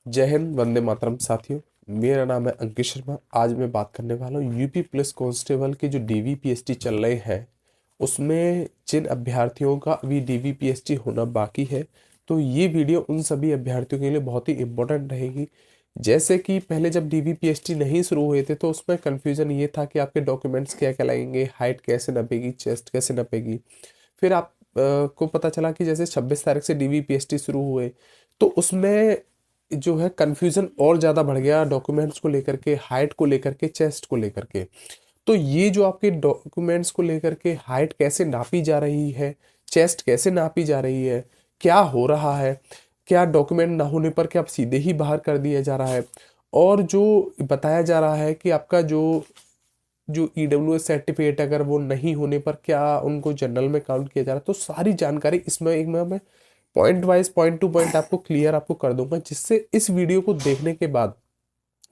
जय हिंद, वंदे मातरम साथियों। मेरा नाम है अंकित शर्मा। आज मैं बात करने वाला हूँ यूपी पुलिस कांस्टेबल के जो डीवीपीएसटी चल रहे हैं उसमें जिन अभ्यर्थियों का अभी डीवीपीएसटी होना बाकी है, तो ये वीडियो उन सभी अभ्यर्थियों के लिए बहुत ही इम्पोर्टेंट रहेगी। जैसे कि पहले जब डीवीपीएसटी नहीं शुरू हुए थे तो उसमें कन्फ्यूजन ये था कि आपके डॉक्यूमेंट्स क्या क्या लगेंगे, हाइट कैसे नपेगी, चेस्ट कैसे नपेगी। फिर आप को पता चला कि जैसे 26 तारीख से डीवीपीएसटी शुरू हुए तो उसमें जो है कन्फ्यूजन और ज़्यादा बढ़ गया, डॉक्यूमेंट्स को लेकर के, हाइट को लेकर के, चेस्ट को लेकर के। तो ये जो आपके डॉक्यूमेंट्स को लेकर के हाइट कैसे नापी जा रही है, चेस्ट कैसे नापी जा रही है, क्या हो रहा है, क्या डॉक्यूमेंट ना होने पर क्या सीधे ही बाहर कर दिया जा रहा है, और जो बताया जा रहा है कि आपका जो जो ईडब्ल्यूएस सर्टिफिकेट अगर वो नहीं होने पर क्या उनको जनरल में काउंट किया जा रहा है, तो सारी जानकारी इसमें एक मैं point wise, point two point आपको क्लियर आपको कर दूंगा, जिससे इस वीडियो को देखने के बाद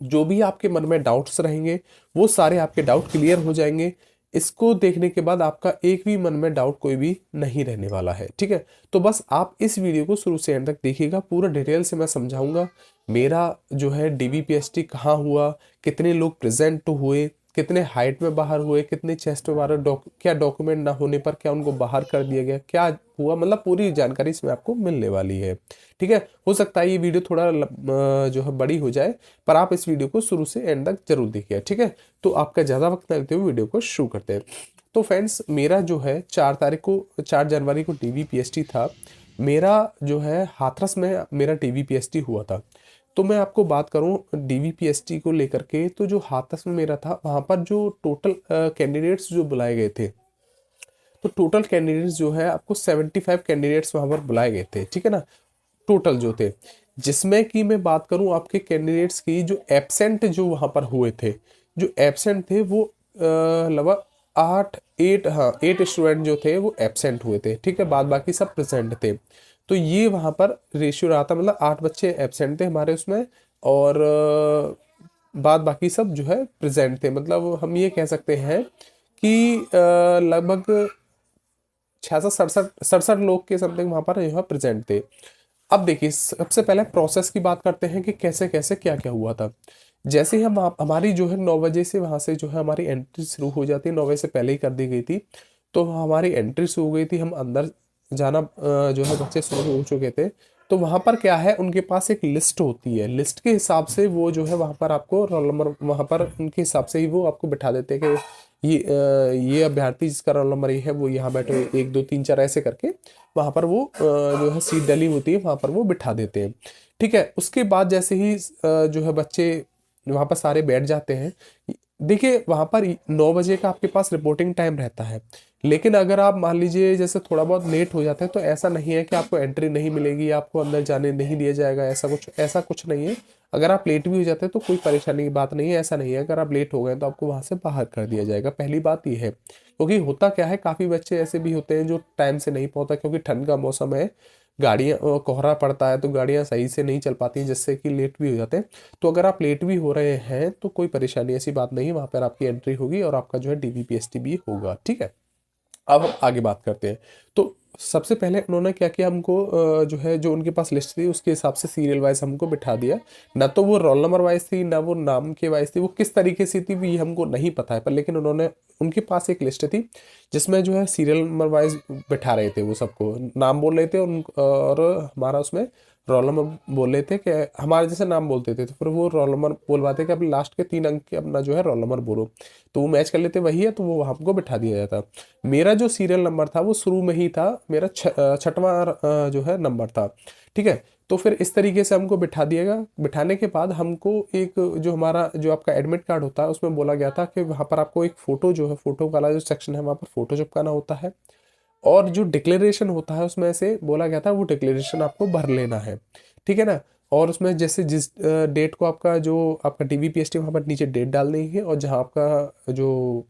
जो भी आपके मन में डाउट्स रहेंगे वो सारे आपके डाउट क्लियर हो जाएंगे। इसको देखने के बाद आपका एक भी मन में डाउट कोई भी नहीं रहने वाला है। ठीक है, तो बस आप इस वीडियो को शुरू से एंड तक देखिएगा, पूरा डिटेल से मैं समझाऊंगा। मेरा जो है डीवीपीएसटी कहाँ हुआ, कितने लोग प्रेजेंट हुए, कितने हाइट में बाहर हुए, कितने चेस्ट में बाहर, क्या डॉक्यूमेंट ना होने पर क्या उनको बाहर कर दिया गया, क्या हुआ, मतलब पूरी जानकारी इसमें आपको मिलने वाली है। ठीक है, हो सकता है ये वीडियो थोड़ा जो है बड़ी हो जाए, पर आप इस वीडियो को शुरू से एंड तक जरूर देखिए। ठीक है, तो आपका ज़्यादा वक्त न लेते हुए वीडियो को शुरू करते हैं। तो फ्रेंड्स, मेरा जो है 4 जनवरी को डीवीपीएसटी था। मेरा जो है हाथरस में मेरा डीवीपीएसटी हुआ था। तो मैं आपको बात करूं डीवीपीएसटी को लेकर के, तो जो हाथरस में मेरा था वहां पर जो टोटल कैंडिडेट्स जो बुलाए गए थे, तो टोटल कैंडिडेट्स जो है आपको 75 कैंडिडेट्स वहां पर बुलाए गए थे। ठीक है ना, टोटल जो थे, जिसमें कि मैं बात करूं आपके कैंडिडेट्स की, जो एब्सेंट जो वहां पर हुए थे, जो एब्सेंट थे वो लगभग 8 स्टूडेंट जो थे वो एब्सेंट हुए थे। ठीक है, बाद बाकी सब प्रेजेंट थे। तो ये वहां पर रेशियो रहा था, मतलब 8 बच्चे एब्सेंट थे हमारे उसमें, और बाद बाकी सब जो है प्रेजेंट थे। मतलब हम ये कह सकते हैं कि लगभग 66 सड़सठ लोग के समथिंग वहां पर जो है प्रेजेंट थे। अब देखिए, सबसे पहले प्रोसेस की बात करते हैं कि कैसे कैसे क्या क्या हुआ था। जैसे ही हमारी जो है 9 बजे से वहां से जो है हमारी एंट्री शुरू हो जाती है, 9 बजे से पहले ही कर दी गई थी। तो हमारी एंट्री शुरू हो गई थी, हम अंदर जाना जो है बच्चे शुरू हो चुके थे। तो वहां पर क्या है, उनके पास एक लिस्ट होती है, लिस्ट के हिसाब से वो जो है वहां पर आपको रोल नंबर, वहां पर उनके हिसाब से ही वो आपको बिठा देते हैं कि ये अभ्यर्थी जिसका रोल नंबर ये है वो यहाँ बैठे, 1 2 3 4 ऐसे करके वहां पर वो जो है सीट डली होती है वहां पर वो बिठा देते हैं। ठीक है, उसके बाद जैसे ही जो है बच्चे वहां पर सारे बैठ जाते हैं। देखिए, वहां पर 9 बजे का आपके पास रिपोर्टिंग टाइम रहता है, लेकिन अगर आप मान लीजिए जैसे थोड़ा बहुत लेट हो जाता है तो ऐसा नहीं है कि आपको एंट्री नहीं मिलेगी, आपको अंदर जाने नहीं दिया जाएगा, ऐसा कुछ नहीं है। अगर आप लेट भी हो जाते हैं तो कोई परेशानी की बात नहीं है, ऐसा नहीं है अगर आप लेट हो गए तो आपको वहां से बाहर कर दिया जाएगा। पहली बात ये है, क्योंकि होता क्या है, काफी बच्चे ऐसे भी होते हैं जो टाइम से नहीं पहुंचता, क्योंकि ठंड का मौसम है, गाड़ियाँ कोहरा पड़ता है तो गाड़ियाँ सही से नहीं चल पाती हैं, जिससे कि लेट भी हो जाते हैं। तो अगर आप लेट भी हो रहे हैं तो कोई परेशानी ऐसी बात नहीं है, वहां पर आपकी एंट्री होगी और आपका जो है डीवीपीएसटी भी होगा। ठीक है, अब हम आगे बात करते हैं। तो सबसे पहले उन्होंने क्या किया, हमको जो है जो उनके पास लिस्ट थी उसके हिसाब से सीरियल वाइज हमको बिठा दिया। ना तो वो रोल नंबर वाइज थी, ना वो नाम के वाइज थी, वो किस तरीके से थी ये हमको नहीं पता है, पर लेकिन उन्होंने, उनके पास एक लिस्ट थी जिसमें जो है सीरियल नंबर वाइज बिठा रहे थे, वो सबको नाम बोल रहे थे और हमारा उसमें रोल नंबर बोल रहे थे कि हमारे जैसे नाम बोलते थे, तो फिर वो रोल नंबर बोलवाते कि अपने लास्ट के 3 अंक के अपना जो है रोल नंबर बोलो, तो वो मैच कर लेते वही है, तो वो हमको बिठा दिया जाता। मेरा जो सीरियल नंबर था वो शुरू में ही था, मेरा छठवां जो है नंबर था। ठीक है, तो फिर इस तरीके से हमको बिठा दिएगा। बिठाने के बाद हमको एक जो हमारा जो आपका एडमिट कार्ड होता है उसमें बोला गया था कि वहाँ पर आपको एक फ़ोटो जो है, फोटो वाला जो सेक्शन है वहाँ पर फ़ोटो चिपकाना होता है, और जो डिक्लेरेशन होता है उसमें से बोला गया था वो डिक्लेरेशन आपको भर लेना है। ठीक है ना, और उसमें जैसे जिस डेट को आपका जो आपका डीवीपीएसटी, वहाँ पर नीचे डेट डालनी है, और जहाँ आपका जो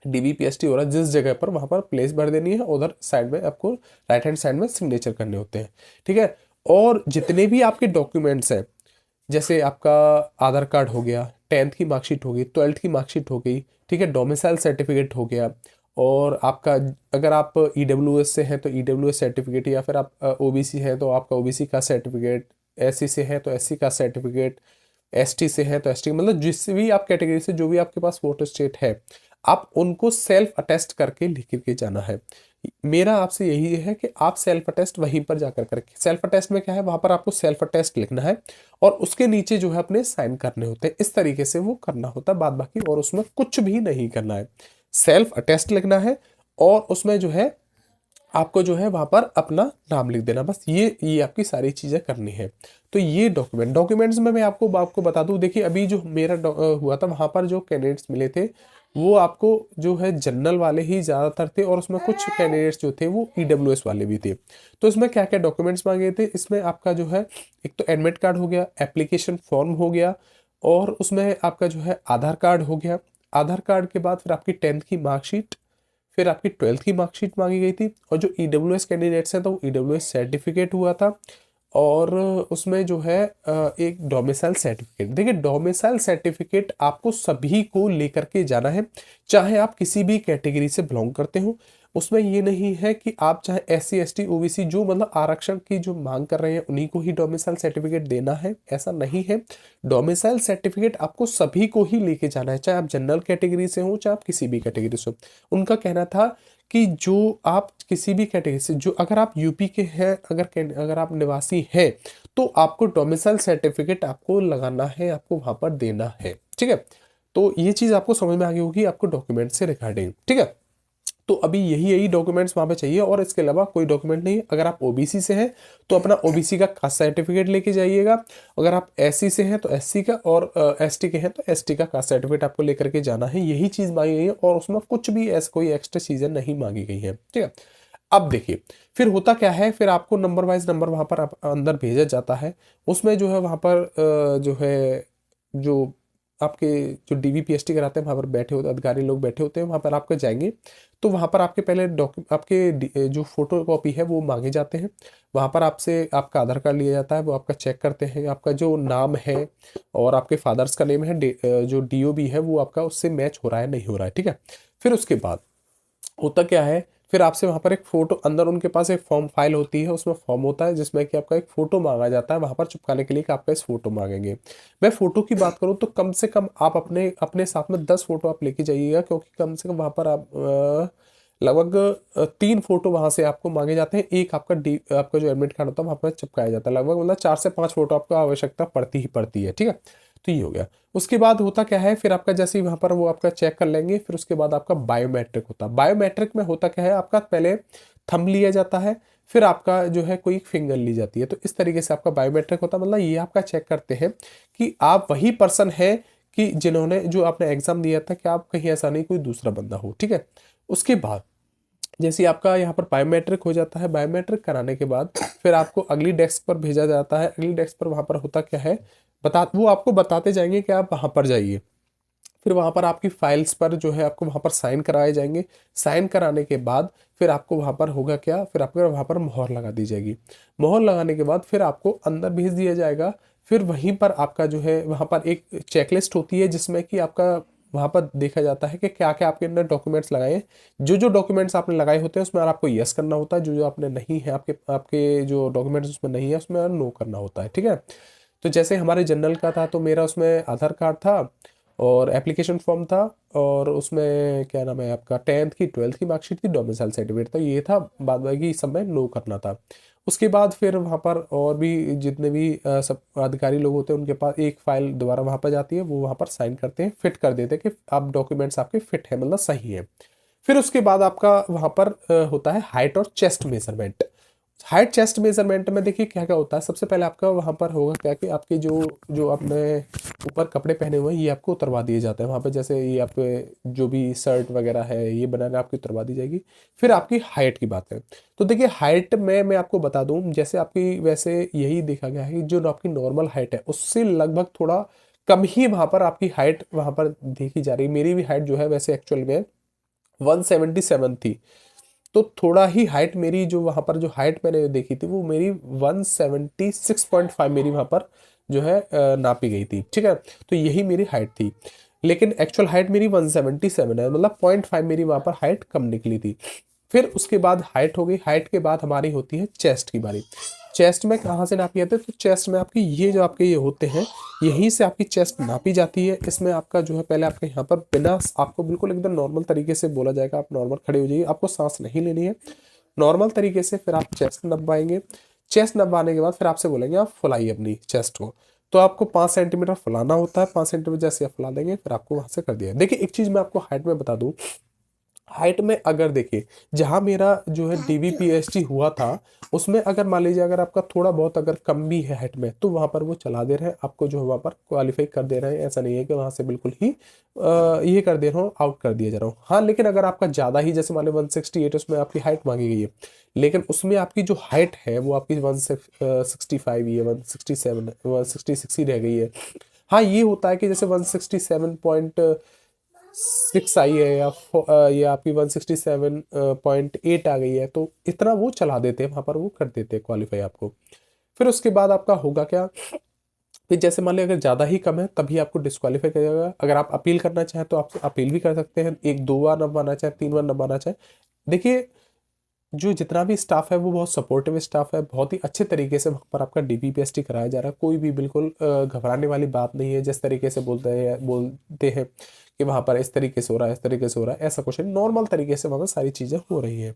डीवीपीएसटी हो रहा है जिस जगह पर, वहां पर प्लेस भर देनी है, उधर साइड में आपको राइट हैंड साइड में सिग्नेचर करने होते हैं। ठीक है, और जितने भी आपके डॉक्यूमेंट्स हैं, जैसे आपका आधार कार्ड हो गया, 10th की मार्कशीट हो गई, 12th की मार्कशीट हो गई, ठीक है, डोमिसाइल सर्टिफिकेट हो गया, और आपका अगर आप ईडब्ल्यूएस से हैं तो ईडब्ल्यूएस सर्टिफिकेट, या फिर आप ओबीसी हैं तो आपका ओबीसी का सर्टिफिकेट, SC से हैं तो SC का सर्टिफिकेट, ST से हैं तो ST, मतलब जिस भी आप कैटेगरी से जो भी आपके पास फोटो स्टेट है, आप उनको सेल्फ अटेस्ट करके लिख के जाना है। मेरा आपसे यही है कि आप सेल्फ अटेस्ट वहीं पर जाकर करके, सेल्फ अटेस्ट में क्या है, वहां पर आपको सेल्फ अटेस्ट लिखना है और उसके नीचे जो है अपने साइन करने होते हैं, इस तरीके से वो करना होता है, बाद बाकी और उसमें कुछ भी नहीं करना है। सेल्फ अटेस्ट लिखना है और उसमें जो है आपको जो है वहां पर अपना नाम लिख देना, बस ये आपकी सारी चीजें करनी है। तो ये डॉक्यूमेंट्स में मैं आपको आपको बता दूं, देखिए अभी जो मेरा हुआ था वहां पर जो कैंडिडेट्स मिले थे वो आपको जो है जनरल वाले ही ज़्यादातर थे और उसमें कुछ कैंडिडेट्स जो थे वो EWS वाले भी थे। तो इसमें क्या क्या डॉक्यूमेंट्स मांगे थे, इसमें आपका जो है एक तो एडमिट कार्ड हो गया, एप्लीकेशन फॉर्म हो गया, और उसमें आपका जो है आधार कार्ड हो गया। आधार कार्ड के बाद फिर आपकी 10th की मार्कशीट, फिर आपकी 12th की मार्कशीट मांगी गई थी, और जो EWS कैंडिडेट्स हैं तो वो EWS सर्टिफिकेट हुआ था, और उसमें जो है एक डोमिसाइल सर्टिफिकेट। देखिए डोमिसाइल सर्टिफिकेट आपको सभी को लेकर के जाना है, चाहे आप किसी भी कैटेगरी से बिलोंग करते हो। उसमें ये नहीं है कि आप चाहे SC ST OBC जो मतलब आरक्षण की जो मांग कर रहे हैं उन्हीं को ही डोमिसाइल सर्टिफिकेट देना है, ऐसा नहीं है। डोमिसाइल सर्टिफिकेट आपको सभी को ही लेके जाना है, चाहे आप जनरल कैटेगरी से हो चाहे आप किसी भी कैटेगरी से हो। उनका कहना था कि जो आप किसी भी कैटेगरी से, जो अगर आप यूपी के हैं, अगर आप निवासी हैं, तो आपको डोमिसाइल सर्टिफिकेट आपको लगाना है, आपको वहां पर देना है, ठीक है। तो ये चीज आपको समझ में आ गई होगी आपको डॉक्यूमेंट से रिगार्डिंग, ठीक है। तो अभी यही यही डॉक्यूमेंट्स वहां पे चाहिए और इसके अलावा कोई डॉक्यूमेंट नहीं है। अगर आप OBC से हैं तो अपना OBC का कास्ट सर्टिफिकेट लेके जाइएगा, अगर आप SC से हैं तो SC का, और ST के हैं तो ST का कास्ट सर्टिफिकेट आपको लेकर के जाना है। यही चीज मांगी गई है और उसमें कुछ भी ऐसा कोई एक्स्ट्रा चीजें नहीं मांगी गई है, ठीक है। अब देखिए फिर होता क्या है, फिर आपको नंबर वाइज नंबर वहां पर अंदर भेजा जाता है। उसमें जो है वहां पर जो है जो आपके जो DVPST कराते हैं वहां पर बैठे होते अधिकारी लोग बैठे होते हैं, वहां पर आपके जाएंगे तो वहां पर आपके पहले आपके जो फोटो कॉपी है वो मांगे जाते हैं। वहां पर आपसे आपका आधार कार्ड लिया जाता है, वो आपका चेक करते हैं, आपका जो नाम है और आपके फादर्स का नेम है, जो DOB है वो आपका उससे मैच हो रहा है नहीं हो रहा है, ठीक है। फिर उसके बाद होता क्या है, फिर आपसे वहां पर एक फोटो, अंदर उनके पास एक फॉर्म फाइल होती है, उसमें फॉर्म होता है जिसमें कि आपका एक फोटो मांगा जाता है वहां पर चिपकाने के लिए कि आपका इस फोटो मांगेंगे। मैं फोटो की बात करूं तो कम से कम आप अपने अपने साथ में 10 फोटो आप लेके जाइएगा, क्योंकि कम से कम वहां पर आप लगभग 3 फोटो वहां से आपको मांगे जाते हैं। एक आपका जो एडमिट कार्ड होता है वहां पर चिपकाया जाता है, लगभग मतलब 4 से 5 फोटो आपको आवश्यकता पड़ती ही पड़ती है, ठीक है। तो ये हो गया। उसके बाद होता क्या है, फिर आपका जैसे ही वहां पर वो आपका चेक कर लेंगे, फिर उसके बाद आपका बायोमेट्रिक होता है। बायोमेट्रिक में होता क्या है, आपका पहले थंब लिया जाता है, फिर आपका जो है कोई फिंगर ली जाती है। तो इस तरीके से आपका बायोमेट्रिक होता है, मतलब ये आपका चेक करते हैं कि आप वही पर्सन है कि जिन्होंने जो आपने एग्जाम दिया था, कि आप कहीं ऐसा नहीं कोई दूसरा बंदा हो, ठीक है। उसके बाद जैसे आपका यहाँ पर बायोमेट्रिक हो जाता है, बायोमेट्रिक कराने के बाद फिर आपको अगली डेस्क पर भेजा जाता है। अगली डेस्क पर वहां पर होता क्या है, वो आपको बताते जाएंगे कि आप वहां पर जाइए। फिर वहां पर आपकी फाइल्स पर जो है आपको वहां पर साइन कराए जाएंगे। साइन कराने के बाद फिर आपको वहां पर होगा क्या, फिर आपको वहां पर मोहर लगा दी जाएगी। मोहर लगाने के बाद फिर आपको अंदर भेज दिया जाएगा। फिर वहीं पर आपका जो है वहां पर एक चेकलिस्ट होती है जिसमें कि आपका वहां पर देखा जाता है कि क्या क्या आपके अंदर डॉक्यूमेंट्स लगाए हैं। जो जो डॉक्यूमेंट्स आपने लगाए होते हैं उसमें आपको यस करना होता है, जो जो आपने नहीं है, आपके आपके जो डॉक्यूमेंट्स उसमें नहीं है उसमें नो करना होता है, ठीक है। तो जैसे हमारे जनरल का था तो मेरा उसमें आधार कार्ड था और एप्लीकेशन फॉर्म था, और उसमें क्या नाम है आपका 10th की 12th की मार्कशीट थी, डोमिसाइल सर्टिफिकेट था, ये था। बाद बाकी सब में नो करना था। उसके बाद फिर वहाँ पर और भी जितने भी सब अधिकारी लोग होते हैं उनके पास एक फाइल दोबारा वहाँ पर जाती है, वो वहाँ पर साइन करते हैं, फिट कर देते हैं कि आप डॉक्यूमेंट्स आपके फिट है, मतलब सही है। फिर उसके बाद आपका वहाँ पर होता है हाइट और chest measurement. Height chest measurement में देखिए क्या क्या होता है। सबसे पहले आपका वहाँ पर होगा क्या कि आपके जो जो आपने ऊपर कपड़े पहने हुए हैं ये आपको उतरवा दिए जाते हैं वहाँ पे, जैसे ये आप जो भी शर्ट वगैरह है ये बनाना आपकी उतरवा दी जाएगी। फिर आपकी हाइट की बात है, तो देखिए हाइट में मैं आपको बता दूं, जैसे आपकी वैसे यही देखा गया है कि जो आपकी नॉर्मल हाइट है उससे लगभग थोड़ा कम ही वहाँ पर आपकी हाइट वहाँ पर देखी जा रही है। मेरी भी हाइट जो है वैसे एक्चुअल में 177 थी, तो थोड़ा ही हाइट मेरी जो वहां पर जो हाइट मैंने देखी थी वो मेरी 176.5 मेरी वहां पर जो है नापी गई थी, ठीक है। तो यही मेरी हाइट थी, लेकिन एक्चुअल हाइट मेरी 177 है, मतलब 0.5 मेरी वहां पर हाइट कम निकली थी। फिर उसके बाद हाइट हो गई, हाइट के बाद हमारी होती है चेस्ट की बारी। चेस्ट में कहाँ से नापी जाती है, तो चेस्ट में आपकी ये जो आपके ये होते हैं, यहीं से आपकी चेस्ट नापी जाती है। इसमें आपका जो है पहले आपके यहाँ पर बिना, आपको बिल्कुल एकदम नॉर्मल तरीके से बोला जाएगा, आप नॉर्मल खड़े हो जाइए, आपको सांस नहीं लेनी है, नॉर्मल तरीके से फिर आप चेस्ट नपवाएंगे। चेस्ट नपवाने के बाद फिर आपसे बोलेंगे आप फुलाइए अपनी चेस्ट को। तो आपको 5 सेंटीमीटर फुलाना होता है, 5 सेंटीमीटर जैसे आप फुला देंगे फिर आपको वहां से कर दिया। देखिए एक चीज मैं आपको हाइट में बता दूं, हाइट में अगर देखिए जहां मेरा जो है डीवीपीएसटी हुआ था, उसमें अगर मान लीजिए अगर आपका थोड़ा बहुत अगर कम भी है हाइट में, तो वहां पर वो चला दे रहे हैं आपको, जो है वहां पर क्वालिफाई कर दे रहे हैं। ऐसा नहीं है कि वहां से बिल्कुल ही ये कर दे रहा हूँ, आउट कर दिया जा रहा हूँ। हाँ लेकिन अगर आपका ज्यादा ही, जैसे मान लो 168 उसमें आपकी हाइट मांगी गई है, लेकिन उसमें आपकी जो हाइट है वो आपकी 165 ही है, 167, 166 ही रह गई है। हाँ ये होता है कि जैसे 167.6 आई है, या ये आपकी 167.8 आ गई है, तो इतना वो चला देते हैं वहां पर, वो कर देते हैं क्वालिफाई आपको। फिर उसके बाद आपका होगा क्या, फिर जैसे मान लिया अगर ज़्यादा ही कम है तभी आपको डिस्क्वालीफाई किया जाएगा। अगर आप अपील करना चाहें तो आप अपील भी कर सकते हैं, एक दो बार नबवाना चाहे, 3 बार नबवाना चाहे। देखिए जो जितना भी स्टाफ है वो बहुत सपोर्टिव स्टाफ है, बहुत ही अच्छे तरीके से वहाँ पर आपका डीपीपीएसटी कराया जा रहा है। कोई भी बिल्कुल घबराने वाली बात नहीं है, जिस तरीके से बोलते हैं कि वहाँ पर इस तरीके से हो रहा है, इस तरीके से हो रहा है, ऐसा कुछ नहीं, नॉर्मल तरीके से वहाँ पर सारी चीज़ें हो रही है।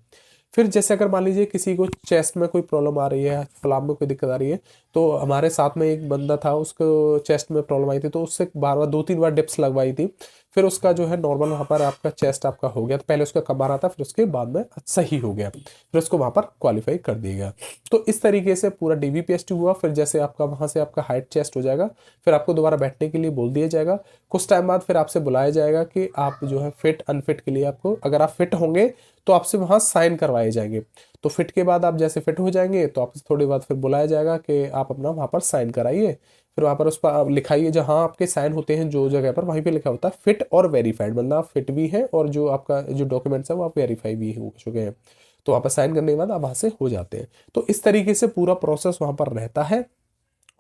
फिर जैसे अगर मान लीजिए किसी को चेस्ट में कोई प्रॉब्लम आ रही है, फलाम में कोई दिक्कत आ रही है, तो हमारे साथ में एक बंदा था, उसको चेस्ट में प्रॉब्लम आई थी, तो उससे बार बार 2-3 बार डिप्स लगवाई थी। फिर उसका जो है नॉर्मल वहाँ पर आपका चेस्ट आपका हो गया। तो पहले उसका कम आ रहा था, फिर उसके बाद में सही हो गया, फिर उसको वहाँ पर क्वालिफाई कर दिया गया। तो इस तरीके से पूरा डीवीपीएसटी हुआ। फिर जैसे आपका वहाँ से आपका हाइट चेस्ट हो जाएगा, फिर आपको दोबारा बैठने के लिए बोल दिया जाएगा। कुछ टाइम बाद फिर आपसे बुलाया जाएगा कि आप जो है फिट अनफिट के लिए, आपको अगर आप फिट होंगे तो आपसे वहाँ साइन करवाए जाएंगे। तो फिट के बाद आप जैसे फिट हो जाएंगे तो आपसे थोड़ी बाद फिर बुलाया जाएगा कि आप अपना वहाँ पर साइन कराइए। फिर वहाँ पर उस पर आप लिखाइए, जहाँ आपके साइन होते हैं जो जगह पर, वहीं पे लिखा होता है फिट और वेरीफाइड, मतलब आप फिट भी हैं और जो आपका जो डॉक्यूमेंट्स है वो आप वेरीफाई भी हो चुके हैं। तो वहाँ पर साइन करने के बाद आप वहाँ से हो जाते हैं। तो इस तरीके से पूरा प्रोसेस वहाँ पर रहता है,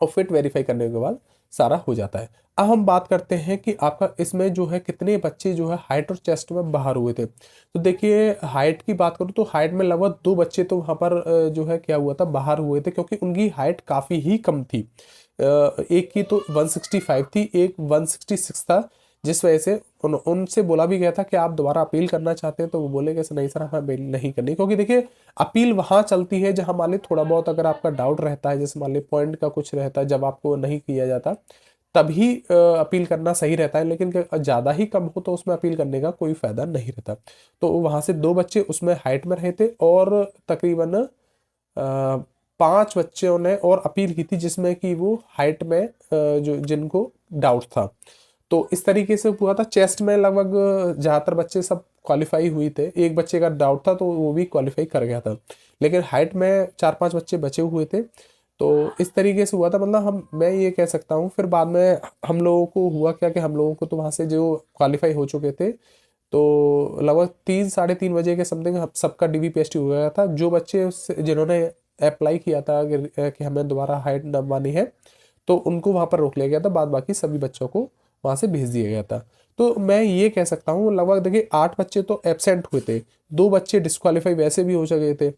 और फिट वेरीफाई करने के बाद सारा हो जाता है। अब हम बात करते हैं कि आपका इसमें जो है कितने बच्चे जो है हाइट और चेस्ट में बाहर हुए थे। तो देखिए हाइट की बात करूँ तो हाइट में लगभग 2 बच्चे तो वहाँ पर जो है क्या हुआ था, बाहर हुए थे, क्योंकि उनकी हाइट काफ़ी ही कम थी। एक की तो 165 थी, एक 166 था, जिस वजह से उनसे बोला भी गया था कि आप दोबारा अपील करना चाहते हैं, तो वो बोले कि नहीं सर, हमें अपील नहीं करनी। क्योंकि देखिए अपील वहां चलती है जहां मान ली थोड़ा बहुत अगर आपका डाउट रहता है, जैसे मान ली पॉइंट का कुछ रहता है, जब आपको नहीं किया जाता तभी अपील करना सही रहता है। लेकिन ज़्यादा ही कम हो तो उसमें अपील करने का कोई फायदा नहीं रहता। तो वहां से 2 बच्चे उसमें हाइट में रहे थे, और तकरीबन 5 बच्चों ने और अपील की थी, जिसमें कि वो हाइट में जो जिनको डाउट था। तो इस तरीके से हुआ था। चेस्ट में लगभग ज़्यादातर बच्चे सब क्वालिफाई हुए थे, एक बच्चे का डाउट था तो वो भी क्वालिफाई कर गया था, लेकिन हाइट में 4-5 बच्चे बचे हुए थे। तो इस तरीके से हुआ था, मतलब मैं ये कह सकता हूँ। फिर बाद में हम लोगों को हुआ क्या कि हम लोगों को तो वहाँ से जो क्वालिफाई हो चुके थे, तो लगभग 3-3:30 बजे के समथिंग सबका डीवीपीएसटी हो गया था। जो बच्चे जिन्होंने अप्लाई किया था कि हमें दोबारा हाइट नंबवानी है, तो उनको वहाँ पर रोक लिया गया था, बाद बाकी सभी बच्चों को वहाँ से भेज दिया गया था। तो मैं ये कह सकता हूँ लगभग देखिए 8 बच्चे तो एबसेंट हुए थे, 2 बच्चे डिस्क्वालीफाई वैसे भी हो चुके थे,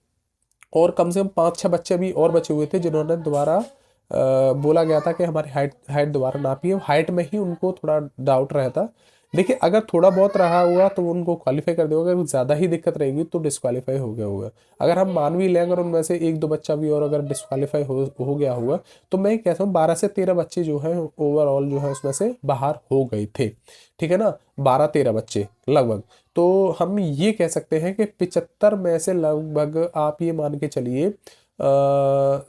और कम से कम 5-6 बच्चे भी और बचे हुए थे जिन्होंने दोबारा बोला गया था कि हमारी हाइट हाइट दोबारा नापी है। हाइट में ही उनको थोड़ा डाउट रहता। देखिए अगर थोड़ा बहुत रहा हुआ तो उनको क्वालिफाई कर देगा, अगर ज़्यादा ही दिक्कत रहेगी तो डिस्क्वालीफाई हो गया होगा। अगर हम मान भी लें अगर उनमें से 1-2 बच्चा भी और अगर डिस्क्वालीफाई हो गया होगा, तो मैं कहता हूँ 12 से 13 बच्चे जो हैं ओवरऑल जो है उसमें से बाहर हो गए थे। ठीक है ना, 12-13 बच्चे लगभग। तो हम ये कह सकते हैं कि 75 में से लगभग आप ये मान के चलिए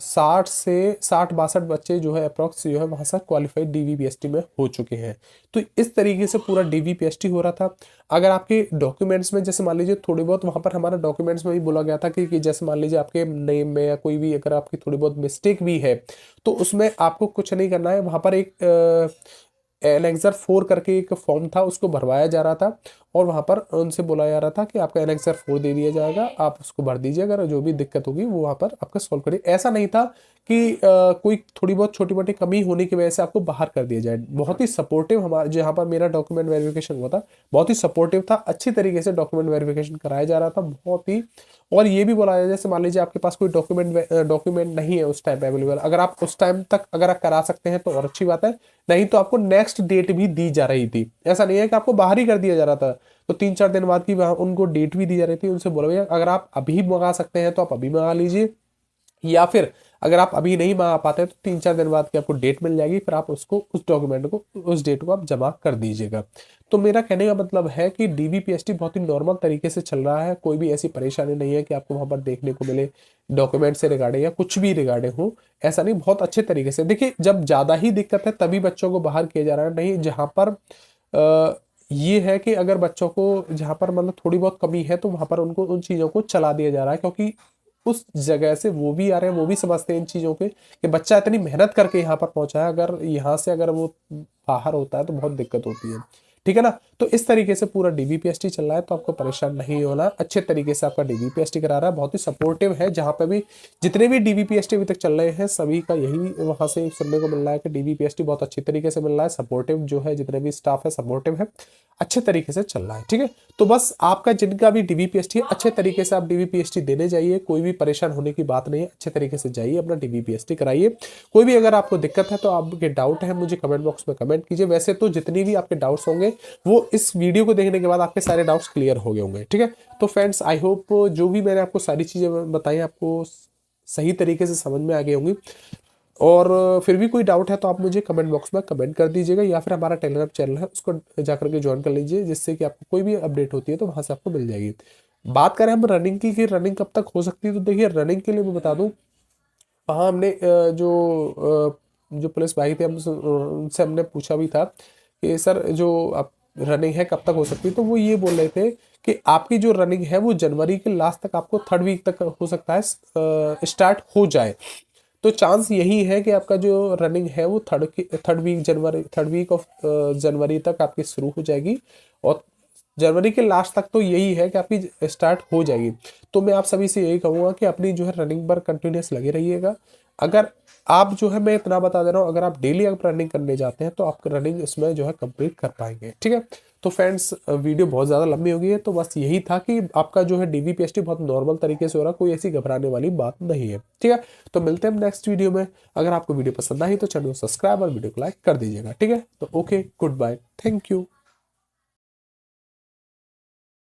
60 से 62 बच्चे जो है अप्रोक्स जो है वहाँ से क्वालिफाइड डीवीपीएसटी में हो चुके हैं। तो इस तरीके से पूरा डीवीपीएसटी हो रहा था। अगर आपके डॉक्यूमेंट्स में जैसे मान लीजिए थोड़ी बहुत वहाँ पर हमारा डॉक्यूमेंट्स में भी बोला गया था कि जैसे मान लीजिए आपके नेम में या कोई भी अगर आपकी थोड़ी बहुत मिस्टेक भी है, तो उसमें आपको कुछ नहीं करना है। वहाँ पर एनेक्सर 4 करके एक फॉर्म था, उसको भरवाया जा रहा था और वहाँ पर उनसे बोला जा रहा था कि आपका एनेक्सर 4 दे दिया जाएगा, आप उसको भर दीजिए, अगर जो भी दिक्कत होगी वो वहाँ पर आपका सॉल्व करिए। ऐसा नहीं था कि कोई थोड़ी बहुत छोटी मोटी कमी होने की वजह से आपको बाहर कर दिया जाए। बहुत ही सपोर्टिव, हमारा जहाँ पर मेरा डॉक्यूमेंट वेरिफिकेशन हुआ था बहुत ही सपोर्टिव था, अच्छी तरीके से डॉक्यूमेंट वेरिफिकेशन कराया जा रहा था बहुत ही। और ये भी बोला जाए, जैसे मान लीजिए आपके पास कोई डॉक्यूमेंट नहीं है उस टाइम अवेलेबल, अगर आप उस टाइम तक अगर आप करा सकते हैं तो और अच्छी बात है, नहीं तो आपको नेक्स्ट डेट भी दी जा रही थी। ऐसा नहीं है कि आपको बाहर ही कर दिया जा रहा था, तो 3-4 दिन बाद की वहाँ उनको डेट भी दी जा रही थी। उनसे बोला भैया अगर आप अभी मंगा सकते हैं तो आप अभी मंगा लीजिए, या फिर अगर आप अभी नहीं मंगा पाते हैं तो 3-4 दिन बाद की आपको डेट मिल जाएगी, फिर आप उसको उस डॉक्यूमेंट को उस डेट को आप जमा कर दीजिएगा। तो मेरा कहने का मतलब है कि डीबीपीएसटी बहुत ही नॉर्मल तरीके से चल रहा है, कोई भी ऐसी परेशानी नहीं है कि आपको वहां पर देखने को मिले डॉक्यूमेंट से रिगार्डिंग या कुछ भी रिगार्डिंग हो, ऐसा नहीं, बहुत अच्छे तरीके से। देखिए जब ज़्यादा ही दिक्कत है तभी बच्चों को बाहर किया जा रहा है, नहीं जहाँ पर ये है कि अगर बच्चों को जहाँ पर मतलब थोड़ी बहुत कमी है तो वहां पर उनको उन चीज़ों को चला दिया जा रहा है, क्योंकि उस जगह से वो भी आ रहे हैं, वो भी समझते हैं इन चीज़ों के कि बच्चा इतनी मेहनत करके यहाँ पर पहुंचा है, अगर यहाँ से अगर वो बाहर होता है तो बहुत दिक्कत होती है, ठीक है ना। तो इस तरीके से पूरा डीबीपीएसटी चल रहा है, तो आपको परेशान नहीं होना, अच्छे तरीके से आपका डीबीपीएसटी करा रहा है, बहुत ही सपोर्टिव है। जहाँ पे भी जितने भी डीबीपीएसटी अभी तक चल रहे हैं सभी का यही वहाँ से सुनने को मिल रहा है कि डीबीपीएसटी बहुत अच्छी तरीके से मिल रहा है, सपोर्टिव जो है, जितने भी स्टाफ है सपोर्टिव है, अच्छे तरीके से चल रहा है, ठीक है। तो बस आपका जिनका भी डीबीपीएसटी है अच्छे तरीके से आप डीबीपीएसटी देने जाइए, कोई भी परेशान होने की बात नहीं है, अच्छे तरीके से जाइए अपना डीबीपीएसटी कराइए। कोई भी अगर आपको दिक्कत है तो आपके डाउट है मुझे कमेंट बॉक्स में कमेंट कीजिए। वैसे तो जितनी भी आपके डाउट्स होंगे वो इस वीडियो को देखने के बाद आपके सारे डाउट्स क्लियर हो गए होंगे, ठीक है। तो फ्रेंड्स आई होप जो भी मैंने आपको सारी चीज़ें बताई आपको सही तरीके से समझ में आ गई होंगी, और फिर भी कोई डाउट है तो आप मुझे कमेंट बॉक्स में कमेंट कर दीजिएगा, या फिर हमारा टेलीग्राम चैनल है उसको जाकर के ज्वाइन कर लीजिए, जिससे कि आपको कोई भी अपडेट होती है तो वहाँ से आपको मिल जाएगी। बात करें हम रनिंग की कि रनिंग कब तक हो सकती है, तो देखिए रनिंग के लिए मैं बता दूं, वहाँ हमने जो पुलिस भाई थे हम उनसे हमने पूछा भी था कि सर जो आप रनिंग है कब तक हो सकती है, तो वो ये बोल रहे थे कि आपकी जो रनिंग है वो जनवरी के लास्ट तक, आपको 3rd वीक तक हो सकता है स्टार्ट हो जाए। तो चांस यही है कि आपका जो रनिंग है वो थर्ड वीक ऑफ जनवरी तक आपकी शुरू हो जाएगी, और जनवरी के लास्ट तक तो यही है कि आपकी स्टार्ट हो जाएगी। तो मैं आप सभी से यही कहूँगा कि अपनी जो है रनिंग पर कंटिन्यूस लगे रहिएगा। अगर आप जो है, मैं इतना बता दे रहा हूँ, अगर आप डेली आप रनिंग करने जाते हैं तो आप रनिंग इसमें जो है कंप्लीट कर पाएंगे, ठीक है। तो फ्रेंड्स वीडियो बहुत ज़्यादा लंबी हो गई है, तो बस यही था कि आपका जो है डीबीपीएसटी बहुत नॉर्मल तरीके से हो रहा है, कोई ऐसी घबराने वाली बात नहीं है, ठीक है। तो मिलते हैं नेक्स्ट वीडियो में। अगर आपको वीडियो पसंद आई तो चैनल को सब्सक्राइब और वीडियो को लाइक कर दीजिएगा, ठीक है। तो okay, good bye, thank you.